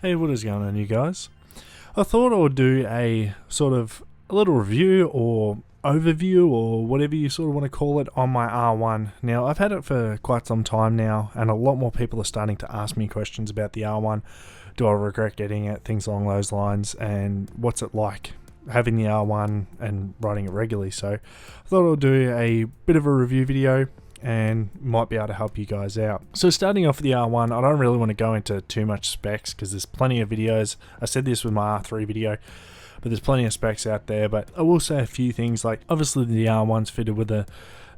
Hey, what is going on, you guys? I thought I would do a sort of a little review or overview or whatever you sort of want to call it on my R1. Now, I've had it for quite some time now, and a lot more people are starting to ask me questions about the R1. Do I regret getting it? Things along those lines, and what's it like having the R1 and riding it regularly. So I thought I'll do a bit of a review video and might be able to help you guys out. So starting off with the R1, I don't really want to go into too much specs because there's plenty of videos. I said this with my R3 video, but there's plenty of specs out there. But I will say a few things, like obviously the R1's fitted with a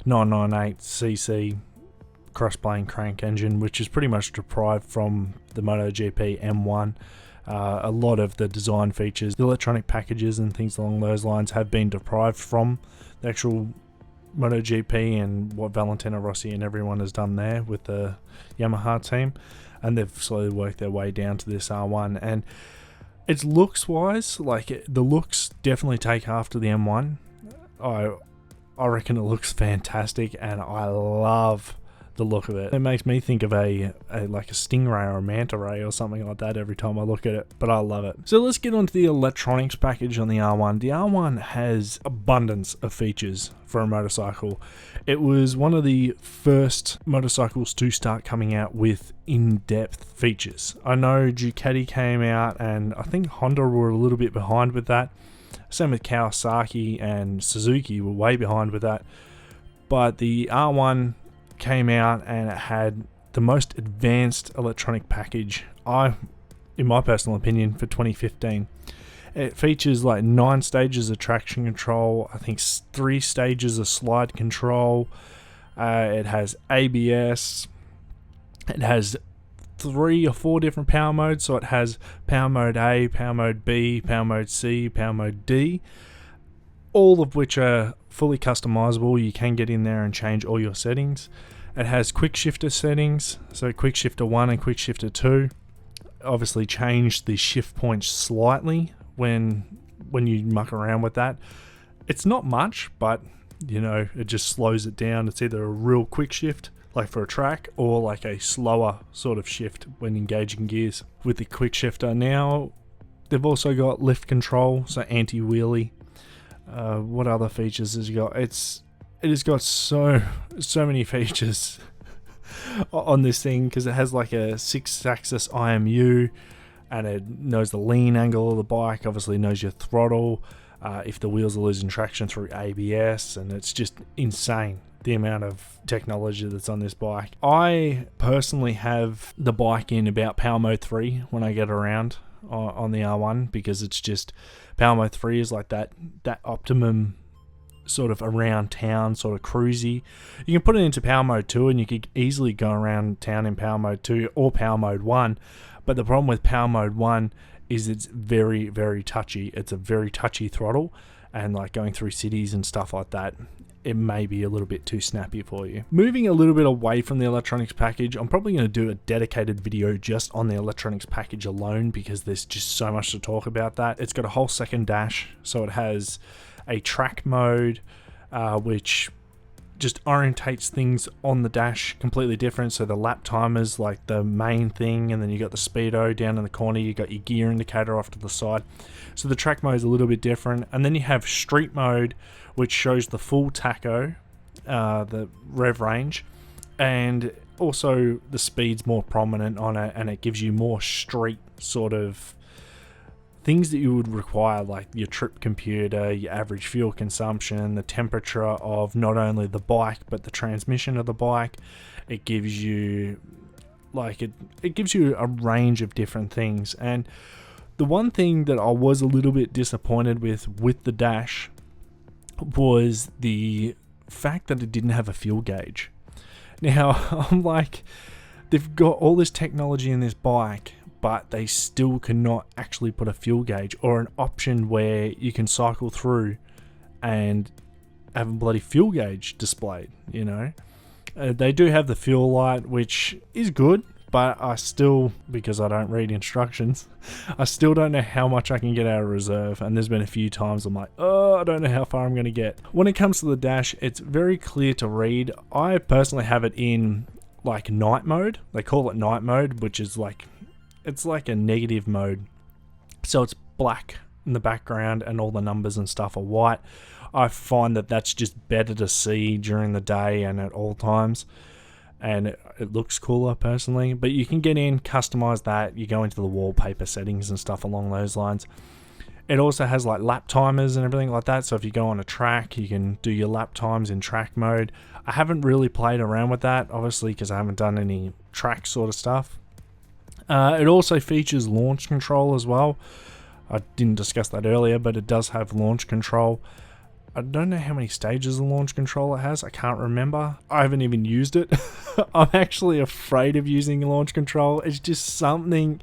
998cc cross-plane crank engine, which is pretty much deprived from the MotoGP M1. A lot of the design features, the electronic packages and things along those lines have been deprived from the actual MotoGP and what Valentino Rossi and everyone has done there with the Yamaha team, and they've slowly worked their way down to this R1. And its looks wise, like the looks definitely take after the M1. I reckon it looks fantastic, and I love the look of it. It makes me think of a like a Stingray or a Manta Ray or something like that every time I look at it, but I love it. So let's get onto the electronics package on the R1. The R1 has abundance of features for a motorcycle. It was one of the first motorcycles to start coming out with in-depth features. I know Ducati came out, and I think Honda were a little bit behind with that. Same with Kawasaki, and Suzuki were way behind with that. But the R1 came out and it had the most advanced electronic package, in my personal opinion, for 2015. It features like 9 stages of traction control, I think 3 stages of slide control. It has ABS. It has 3 or 4 different power modes. So it has power mode A, power mode B, power mode C, power mode D, all of which are fully customizable. You can get in there and change all your settings. It has quick shifter settings, so quick shifter 1 and quick shifter 2. Obviously change the shift points slightly when you muck around with that. It's not much, but you know, it just slows it down. It's either a real quick shift like for a track, or like a slower sort of shift when engaging gears. With the quick shifter now, they've also got lift control, so anti-wheelie. What other features has it got? It has got so many features on this thing, because it has like a 6-axis IMU, and it knows the lean angle of the bike, obviously knows your throttle, if the wheels are losing traction through ABS, and it's just insane the amount of technology that's on this bike. I personally have the bike in about power mode 3 when I get around on the R1, because it's just power mode 3 is like that optimum sort of around town sort of cruisy. You can put it into power mode 2 and you could easily go around town in power mode 2 or power mode 1, but the problem with power mode 1 is it's very, very touchy. It's a very touchy throttle, and like going through cities and stuff like that, it may be a little bit too snappy for you. Moving a little bit away from the electronics package, I'm probably going to do a dedicated video just on the electronics package alone, because there's just so much to talk about that. It's got a whole second dash, so it has a track mode, which just orientates things on the dash completely different. So the lap timer's like the main thing, and then you got the speedo down in the corner, you got your gear indicator off to the side. So the track mode is a little bit different. And then you have street mode, which shows the full tacho, the rev range, and also the speed's more prominent on it, and it gives you more street sort of things that you would require, like your trip computer, your average fuel consumption, the temperature of not only the bike but the transmission of the bike. It gives you like it gives you a range of different things. And the one thing that I was a little bit disappointed with the dash was the fact that it didn't have a fuel gauge. Now, I'm like, they've got all this technology in this bike, but they still cannot actually put a fuel gauge or an option where you can cycle through and have a bloody fuel gauge displayed, you know. They do have the fuel light, which is good, but I still, because I don't read instructions, I still don't know how much I can get out of reserve, and there's been a few times I'm like, oh, I don't know how far I'm going to get. When it comes to the dash, it's very clear to read. I personally have it in like night mode. They call it night mode, which is like it's like a negative mode. So it's black in the background and all the numbers and stuff are white. I find that that's just better to see during the day and at all times. And it looks cooler personally. But you can get in, customize that. You go into the wallpaper settings and stuff along those lines. It also has like lap timers and everything like that. So if you go on a track, you can do your lap times in track mode. I haven't really played around with that, obviously, because I haven't done any track sort of stuff. It also features launch control as well. I didn't discuss that earlier, but it does have launch control. I don't know how many stages of launch control it has. I can't remember. I haven't even used it. I'm actually afraid of using launch control. It's just something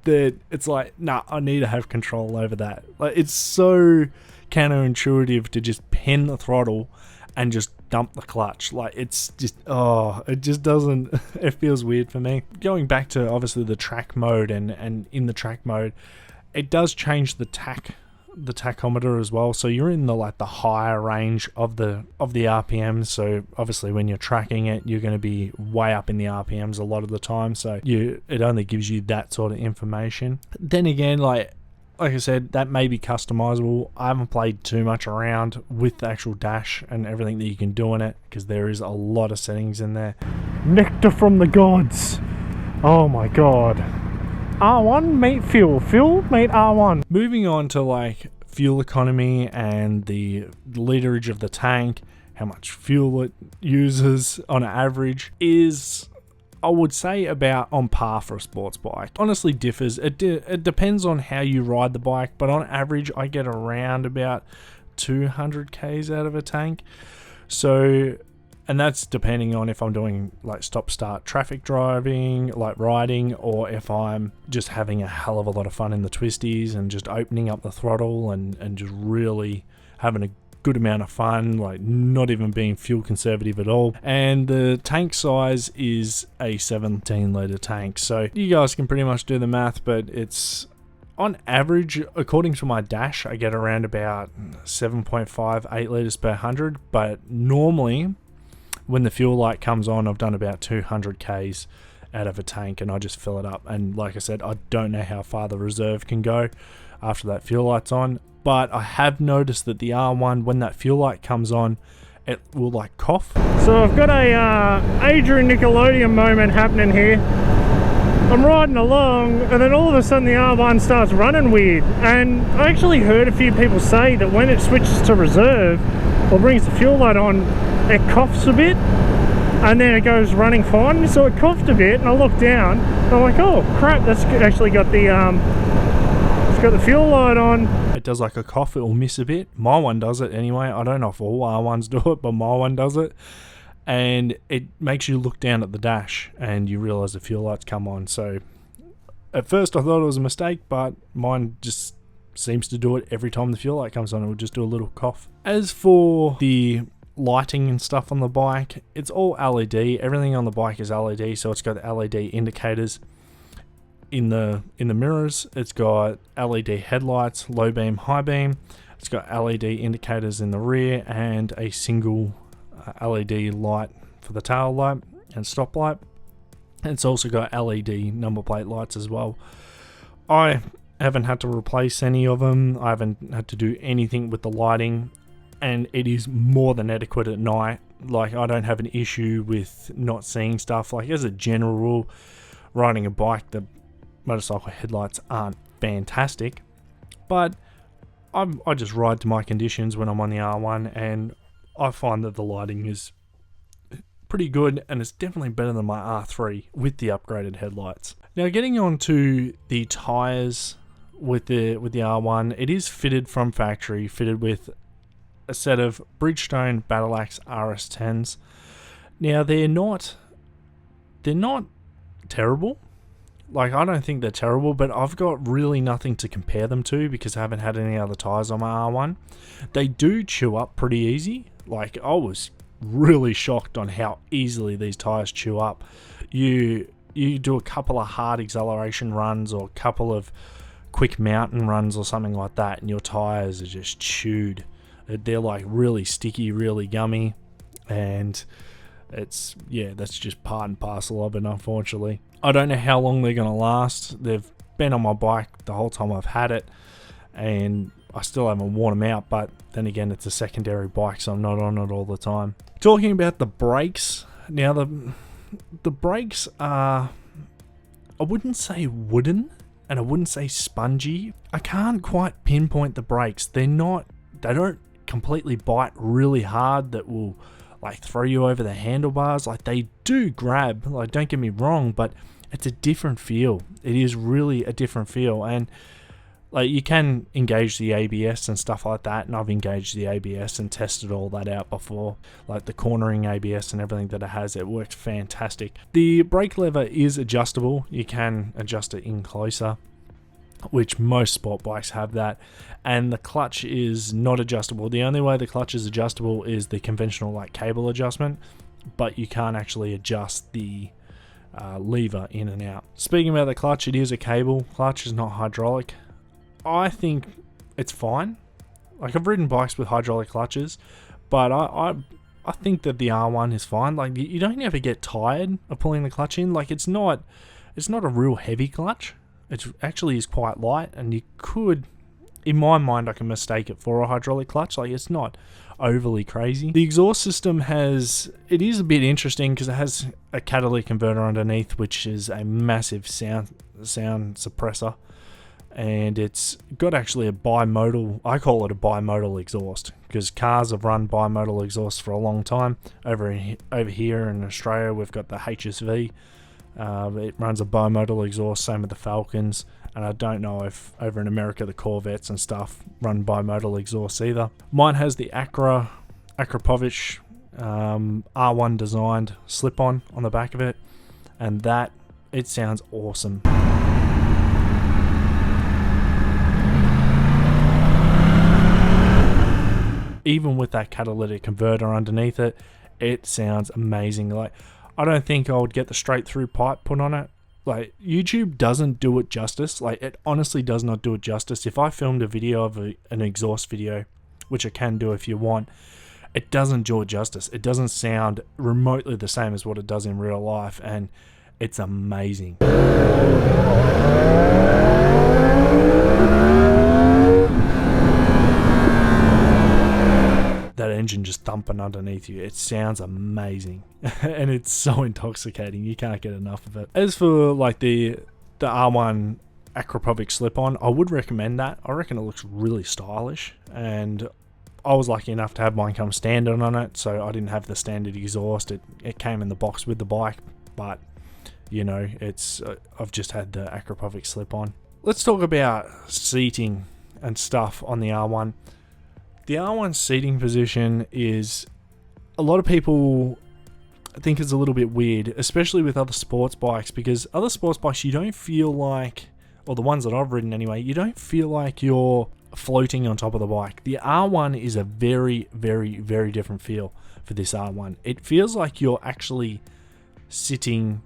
that it's like, nah, I need to have control over that. Like, it's so counterintuitive to just pen the throttle and just dump the clutch. Like, it's just, it just doesn't, it feels weird for me. Going back to obviously the track mode, and in the track mode, it does change the tachometer as well. So you're in the higher range of the RPMs. So obviously when you're tracking it, you're going to be way up in the RPMs a lot of the time. So it only gives you that sort of information. Then again, like I said, that may be customizable. I haven't played too much around with the actual dash and everything that you can do in it, because there is a lot of settings in there. Nectar from the gods. Oh my god. R1 meet fuel meet R1. Moving on to like fuel economy and the literage of the tank, how much fuel it uses on average is, I would say, about on par for a sports bike. Honestly differs. It depends on how you ride the bike, but on average I get around about 200 k's out of a tank. So, and that's depending on if I'm doing like stop-start traffic driving, like riding, or if I'm just having a hell of a lot of fun in the twisties and just opening up the throttle and just really having a good amount of fun, like not even being fuel conservative at all. And the tank size is a 17 litre tank. So you guys can pretty much do the math, but it's on average, according to my dash, I get around about 7.5, 8 litres per 100. But normally, when the fuel light comes on, I've done about 200 k's out of a tank and I just fill it up. And like I said, I don't know how far the reserve can go after that fuel light's on, but I have noticed that the R1, when that fuel light comes on, it will like cough. So I've got a Adrian Nickelodeon moment happening here. I'm riding along and then all of a sudden the R1 starts running weird, and I actually heard a few people say that when it switches to reserve or brings the fuel light on, it coughs a bit and then it goes running fine. So it coughed a bit and I looked down and I'm like, oh crap, that's actually got the it's got the fuel light on. It does like a cough, it will miss a bit. My one does it anyway. I don't know if all R1s do it, but my one does it. And it makes you look down at the dash and you realize the fuel lights come on. So at first I thought it was a mistake, but mine just seems to do it every time the fuel light comes on. It will just do a little cough. As for the lighting and stuff on the bike, it's all LED. Everything on the bike is LED, so it's got LED indicators in the mirrors. It's got LED headlights, low beam, high beam. It's got LED indicators in the rear and a single LED light for the tail light and stop light. And it's also got LED number plate lights as well. I haven't had to replace any of them. I haven't had to do anything with the lighting, and it is more than adequate at night. Like, I don't have an issue with not seeing stuff. Like, as a general rule, riding a bike, the motorcycle headlights aren't fantastic, but I just ride to my conditions when I'm on the R1, and I find that the lighting is pretty good, and it's definitely better than my R3 with the upgraded headlights. Now, getting on to the tyres with the R1, it is fitted from factory, fitted with a set of Bridgestone Battle Axe RS10s. Now, they're not terrible. Like, I don't think they're terrible, but I've got really nothing to compare them to because I haven't had any other tyres on my R1. They do chew up pretty easy. Like, I was really shocked on how easily these tyres chew up. You do a couple of hard acceleration runs or a couple of quick mountain runs or something like that, and your tyres are just chewed. They're like really sticky, really gummy, and yeah, that's just part and parcel of it, unfortunately. I don't know how long they're going to last. They've been on my bike the whole time I've had it, and I still haven't worn them out, but then again, it's a secondary bike, so I'm not on it all the time. Talking about the brakes, now the brakes are, I wouldn't say wooden, and I wouldn't say spongy. I can't quite pinpoint the brakes. They don't completely bite really hard that will like throw you over the handlebars. Like, they do grab, like, don't get me wrong, but it's a different feel. It is really a different feel, and like, you can engage the ABS and stuff like that, and I've engaged the ABS and tested all that out before, like the cornering ABS and everything that it has. It works fantastic. The brake lever is adjustable. You can adjust it in closer, which most sport bikes have that, and the clutch is not adjustable. The only way the clutch is adjustable is the conventional like cable adjustment, but you can't actually adjust the lever in and out. Speaking about the clutch, it is a cable clutch, is not hydraulic. I think it's fine. Like, I've ridden bikes with hydraulic clutches, but I think that the R1 is fine. Like, you don't ever get tired of pulling the clutch in. Like, it's not a real heavy clutch. It actually is quite light, and you could, in my mind, I can mistake it for a hydraulic clutch. Like, it's not overly crazy. The exhaust system it is a bit interesting because it has a catalytic converter underneath, which is a massive sound suppressor. And it's got actually a bimodal, I call it a bimodal exhaust, because cars have run bimodal exhaust for a long time. Over here in Australia, we've got the HSV. It runs a bimodal exhaust, same with the Falcons. And I don't know if over in America the Corvettes and stuff run bimodal exhaust either. Mine has the Akrapovic R1 designed slip-on the back of it, and it sounds awesome. Even with that catalytic converter underneath it, it sounds amazing. Like, I don't think I would get the straight through pipe put on it. Like, YouTube doesn't do it justice. Like, it honestly does not do it justice. If I filmed a video of an exhaust video, which I can do if you want, it doesn't do it justice. It doesn't sound remotely the same as what it does in real life, and it's amazing. That engine just thumping underneath you. It sounds amazing. And it's so intoxicating. You can't get enough of it. As for like the R1 Akrapovic slip-on, I would recommend that. I reckon it looks really stylish, and I was lucky enough to have mine come standard on it, so I didn't have the standard exhaust. It came in the box with the bike, but you know, I've just had the Akrapovic slip-on. Let's talk about seating and stuff on the R1. The R1 seating position is, a lot of people think it's a little bit weird, especially with other sports bikes, because other sports bikes you don't feel like, or the ones that I've ridden anyway, you don't feel like you're floating on top of the bike. The R1 is a very, very, very different feel for this R1. It feels like you're actually sitting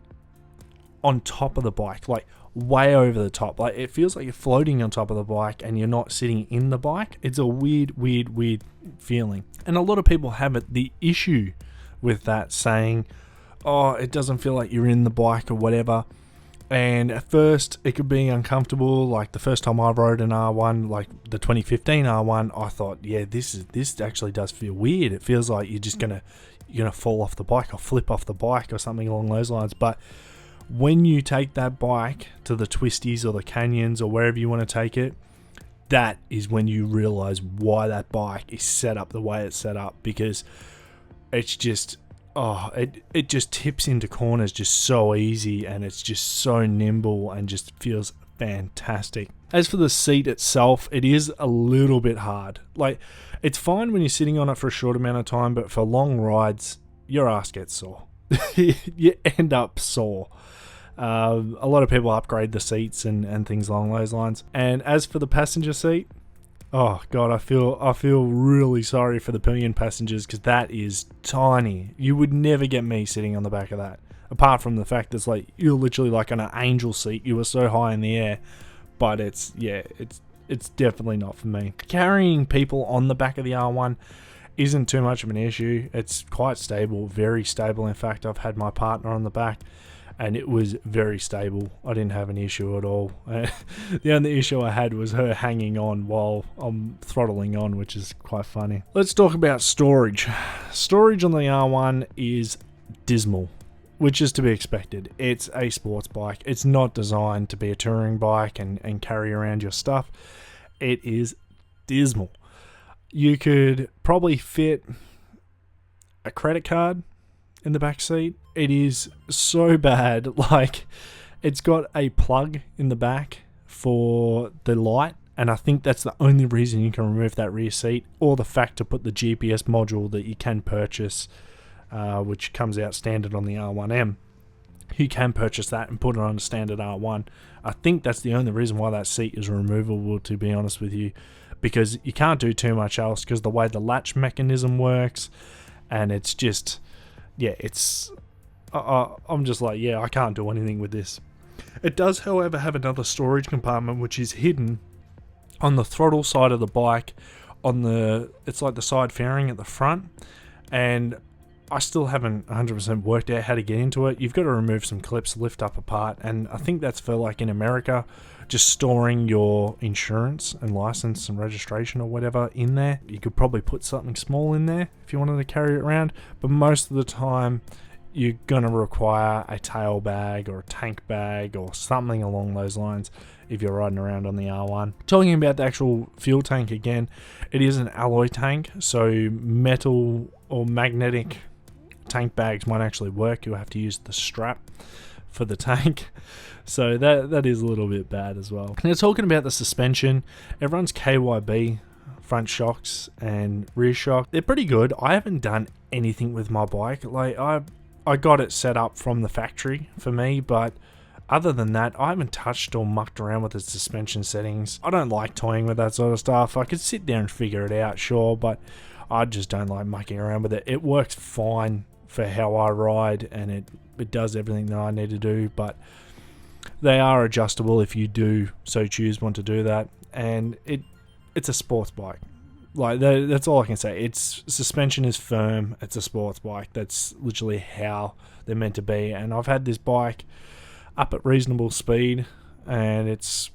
on top of the bike, like way over the top. Like, it feels like you're floating on top of the bike and you're not sitting in the bike. It's a weird feeling, and a lot of people have the issue with that, saying, oh, it doesn't feel like you're in the bike or whatever. And at first it could be uncomfortable. Like, the first time I rode an R1, like the 2015 R1, I thought, yeah, this actually does feel weird. It feels like you're just gonna fall off the bike or flip off the bike or something along those lines. But when you take that bike to the twisties or the canyons or wherever you want to take it, that is when you realize why that bike is set up the way it's set up, because it's just, it just tips into corners just so easy, and it's just so nimble and just feels fantastic. As for the seat itself, it is a little bit hard. Like, it's fine when you're sitting on it for a short amount of time, but for long rides, your ass gets sore. You end up sore. A lot of people upgrade the seats and things along those lines. And as for the passenger seat, oh god, I feel really sorry for the pillion passengers, because that is tiny. You would never get me sitting on the back of that, apart from the fact it's like you're literally like on an angel seat. You were so high in the air, but it's definitely not for me. Carrying people on the back of the R1 isn't too much of an issue. It's quite stable, very stable. In fact, I've had my partner on the back and it was very stable. I didn't have an issue at all. The only issue I had was her hanging on while I'm throttling on, which is quite funny. Let's talk about storage. Storage on the R1 is dismal, which is to be expected. It's a sports bike. It's not designed to be a touring bike and carry around your stuff. It is dismal. You could probably fit a credit card in the back seat. It is so bad. Like, it's got a plug in the back for the light, and I think that's the only reason you can remove that rear seat, or the fact to put the GPS module that you can purchase, which comes out standard on the R1M. You can purchase that and put it on a standard R1. I think that's the only reason why that seat is removable, to be honest with you, because you can't do too much else because the way the latch mechanism works, and it's just, yeah, it's, I'm just like, yeah, I can't do anything with this. It does, however, have another storage compartment which is hidden on the throttle side of the bike, on the, it's like the side fairing at the front, and I still haven't 100% worked out how to get into it. You've got to remove some clips, lift up a part, and I think that's for, like, in America, just storing your insurance and license and registration or whatever in there. You could probably put something small in there if you wanted to carry it around, but most of the time you're going to require a tail bag or a tank bag or something along those lines if you're riding around on the R1. Talking about the actual fuel tank again, it is an alloy tank, so metal or magnetic tank bags might actually work. You'll have to use the strap for the tank, so that is a little bit bad as well. Now, talking about the suspension, everyone's KYB front shocks and rear shock, they're pretty good. I haven't done anything with my bike. Like, I got it set up from the factory for me, but other than that, I haven't touched or mucked around with the suspension settings. I don't like toying with that sort of stuff. I could sit there and figure it out, sure, but I just don't like mucking around with it. It works fine for how I ride, and it does everything that I need to do, but they are adjustable if you do so choose want to do that, and it's a sports bike. Like, that's all I can say. Its suspension is firm. It's a sports bike. That's literally how they're meant to be, and I've had this bike up at reasonable speed, and it's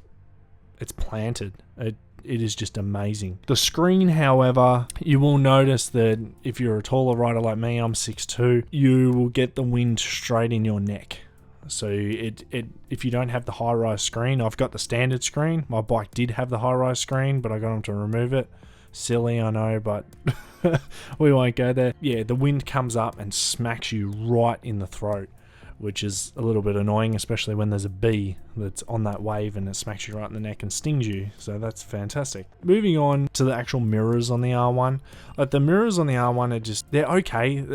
planted. It is just amazing. The screen, however, you will notice that if you're a taller rider like me, I'm 6'2", you will get the wind straight in your neck. So if you don't have the high-rise screen, I've got the standard screen. My bike did have the high-rise screen, but I got them to remove it. Silly, I know, but we won't go there. Yeah, the wind comes up and smacks you right in the throat, which is a little bit annoying, especially when there's a bee that's on that wave and it smacks you right in the neck and stings you. So that's fantastic. Moving on to the actual mirrors on the R1. Like, the mirrors on the R1 they're okay.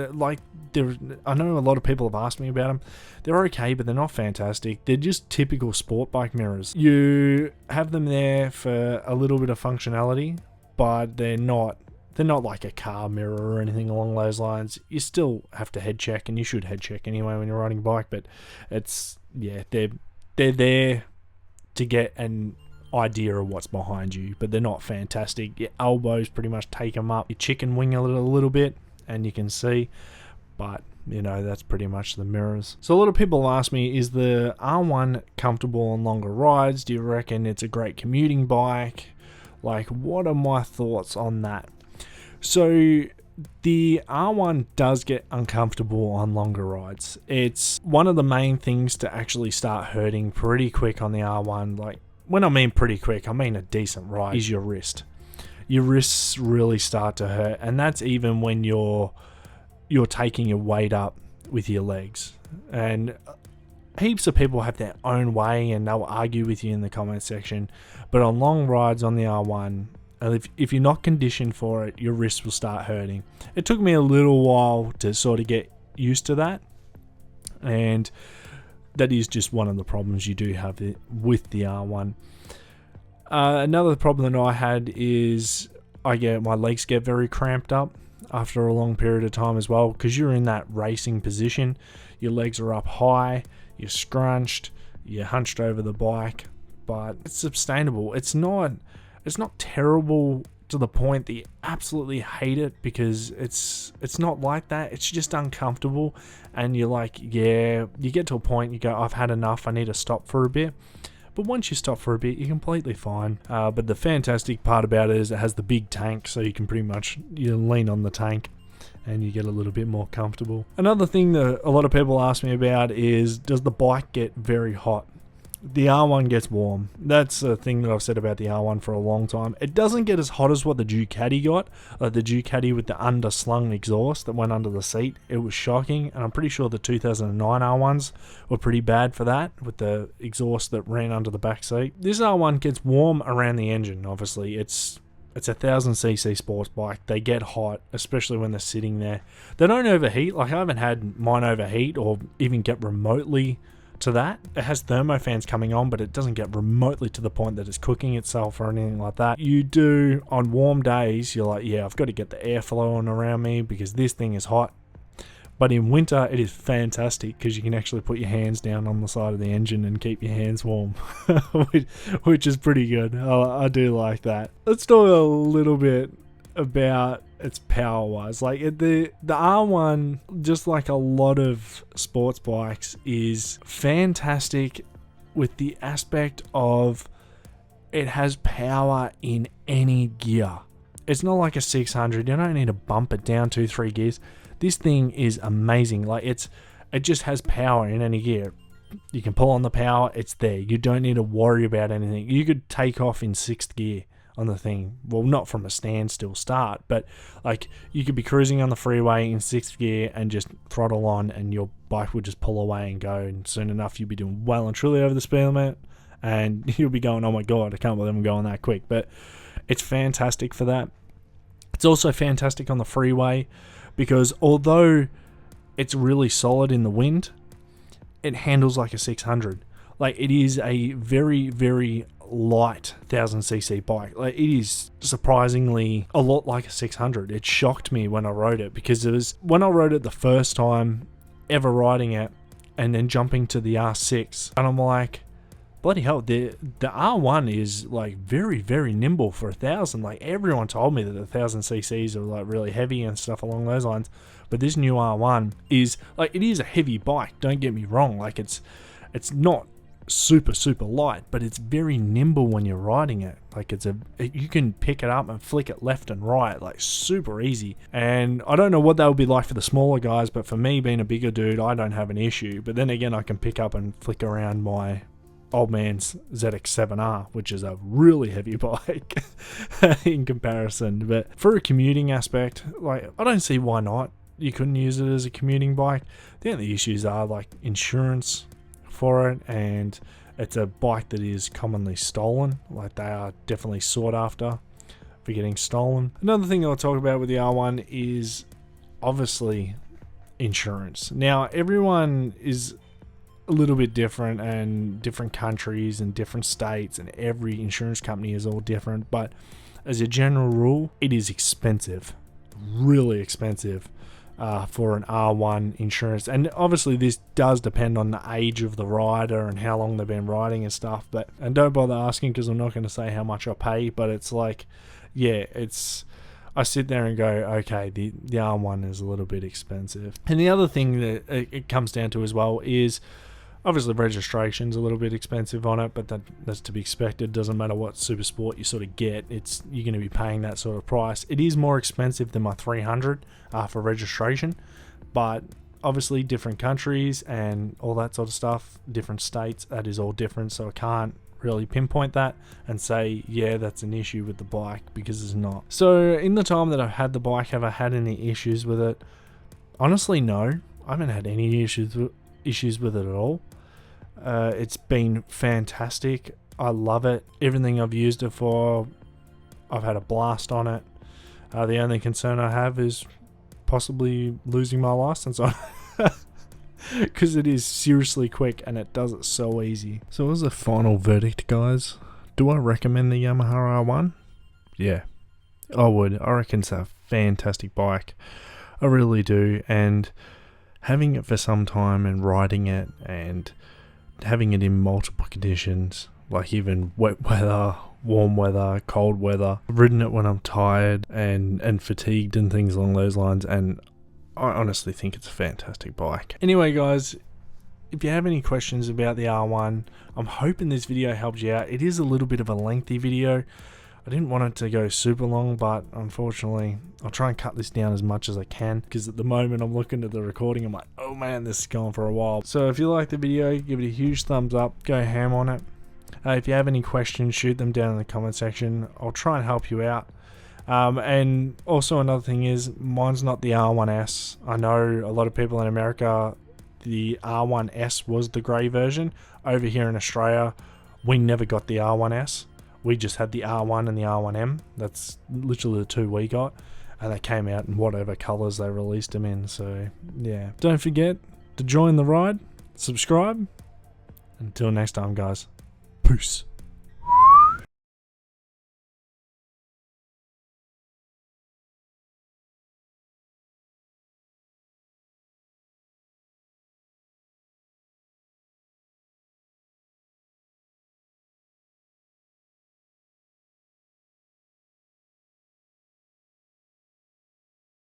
I know a lot of people have asked me about them. They're okay, but they're not fantastic. They're just typical sport bike mirrors. You have them there for a little bit of functionality, but they're not like a car mirror or anything along those lines. You still have to head check, and you should head check anyway when you're riding a bike, but they're there to get an idea of what's behind you, but they're not fantastic. Your elbows pretty much take them up. You chicken wing a little bit, and you can see, but that's pretty much the mirrors. So a lot of people ask me, is the R1 comfortable on longer rides? Do you reckon it's a great commuting bike? Like, what are my thoughts on that? So the R1 does get uncomfortable on longer rides. It's one of the main things to actually start hurting pretty quick on the R1. Like, when I mean pretty quick, I mean a decent ride, is your wrist. Your wrists really start to hurt, and that's even when you're taking your weight up with your legs. And heaps of people have their own way, and they'll argue with you in the comment section, but on long rides on the R1, if you're not conditioned for it, your wrists will start hurting. It took me a little while to sort of get used to that, and that is just one of the problems you do have with the R1. Another problem that I had is my legs get very cramped up after a long period of time as well, because you're in that racing position. Your legs are up high, you're scrunched, you're hunched over the bike, but it's sustainable. It's not terrible to the point that you absolutely hate it, because it's not like that. It's just uncomfortable, and you're like, yeah, you get to a point, you go, I've had enough, I need to stop for a bit. But once you stop for a bit, you're completely fine. But the fantastic part about it is it has the big tank, so you can pretty much lean on the tank and you get a little bit more comfortable. Another thing that a lot of people ask me about is, does the bike get very hot? The R1 gets warm. That's a thing that I've said about the R1 for a long time. It doesn't get as hot as what the Ducati got. The Ducati with the underslung exhaust that went under the seat. It was shocking, and I'm pretty sure the 2009 R1s were pretty bad for that, with the exhaust that ran under the back seat. This R1 gets warm around the engine, obviously. It's a 1000cc sports bike. They get hot, especially when they're sitting there. They don't overheat. Like, I haven't had mine overheat or even get remotely to that. It has thermofans coming on, but it doesn't get remotely to the point that it's cooking itself or anything like that. You do, on warm days, you're like, yeah, I've got to get the air flowing around me because this thing is hot. But in winter, it is fantastic because you can actually put your hands down on the side of the engine and keep your hands warm, which is pretty good. I do like that. Let's talk a little bit about its power wise. Like, the R1, just like a lot of sports bikes, is fantastic with the aspect of it has power in any gear. It's not like a 600. You don't need to bump it down 2-3 gears. This thing is amazing. Like, it just has power in any gear. You can pull on the power, it's there. You don't need to worry about anything. You could take off in 6th gear on the thing. Well, not from a standstill start, but like, you could be cruising on the freeway in 6th gear and just throttle on, and your bike would just pull away and go, and soon enough you'll be doing well and truly over the speed limit, and you'll be going, oh my god, I can't believe I'm going that quick. But it's fantastic for that. It's also fantastic on the freeway, because although it's really solid in the wind, it handles like a 600. Like, it is a very, very light 1000cc bike. Like, it is surprisingly a lot like a 600. It shocked me when I rode it, because it was when I rode it the first time ever riding it, and then jumping to the R6, and I'm like, bloody hell, the R1 is like very, very nimble for 1000. Like, everyone told me that the 1000cc's are like really heavy and stuff along those lines, but this new R1 is like, it is a heavy bike, don't get me wrong. Like, it's not super, super light, but it's very nimble when you're riding it. Like, you can pick it up and flick it left and right, like, super easy. And I don't know what that would be like for the smaller guys, but for me, being a bigger dude, I don't have an issue. But then again, I can pick up and flick around my old man's ZX7R, which is a really heavy bike in comparison. But for a commuting aspect, like, I don't see why not. You couldn't use it as a commuting bike. The only issues are like insurance for it, and it's a bike that is commonly stolen. Like, they are definitely sought after for getting stolen. Another thing I'll talk about with the R1 is obviously insurance. Now, everyone is a little bit different, and different countries and different states, and every insurance company is all different, but as a general rule, it is expensive, really expensive for an R1 insurance. And obviously this does depend on the age of the rider and how long they've been riding and stuff, and don't bother asking, because I'm not going to say how much I pay, but it's like, yeah, I sit there and go, okay, the R1 is a little bit expensive. And the other thing that it comes down to as well is obviously registration's a little bit expensive on it, but that's to be expected. Doesn't matter what super sport you sort of get, you're going to be paying that sort of price. It is more expensive than my 300 for registration, but obviously different countries and all that sort of stuff, different states, that is all different, so I can't really pinpoint that and say, yeah, that's an issue with the bike, because it's not. So in the time that I've had the bike, have I had any issues with it? Honestly, no. I haven't had any issues with it at all. It's been fantastic. I love it. Everything I've used it for, I've had a blast on it. The only concern I have is possibly losing my license on it, because it is seriously quick and it does it so easy. So as a final verdict, guys, do I recommend the Yamaha R1? Yeah, I would. I reckon it's a fantastic bike. I really do. And having it for some time and riding it and having it in multiple conditions, like even wet weather warm weather, cold weather. I've ridden it when I'm tired and fatigued and things along those lines, and I honestly think it's a fantastic bike. Anyway guys, if you have any questions about the R1, I'm hoping this video helped you out. It is a little bit of a lengthy video. I didn't want it to go super long, but unfortunately I'll try and cut this down as much as I can, because at the moment I'm looking at the recording, I'm like, oh man, this is going for a while. So if you like the video, give it a huge thumbs up, go ham on it. If you have any questions, shoot them down in the comment section. I'll try and help you out. And also another thing is, mine's not the R1S. I know a lot of people in America, the R1S was the grey version. Over here in Australia, we never got the R1S. We just had the R1 and the R1M. That's literally the two we got, and they came out in whatever colours they released them in. So yeah, don't forget to join the ride, subscribe. Until next time guys, peace.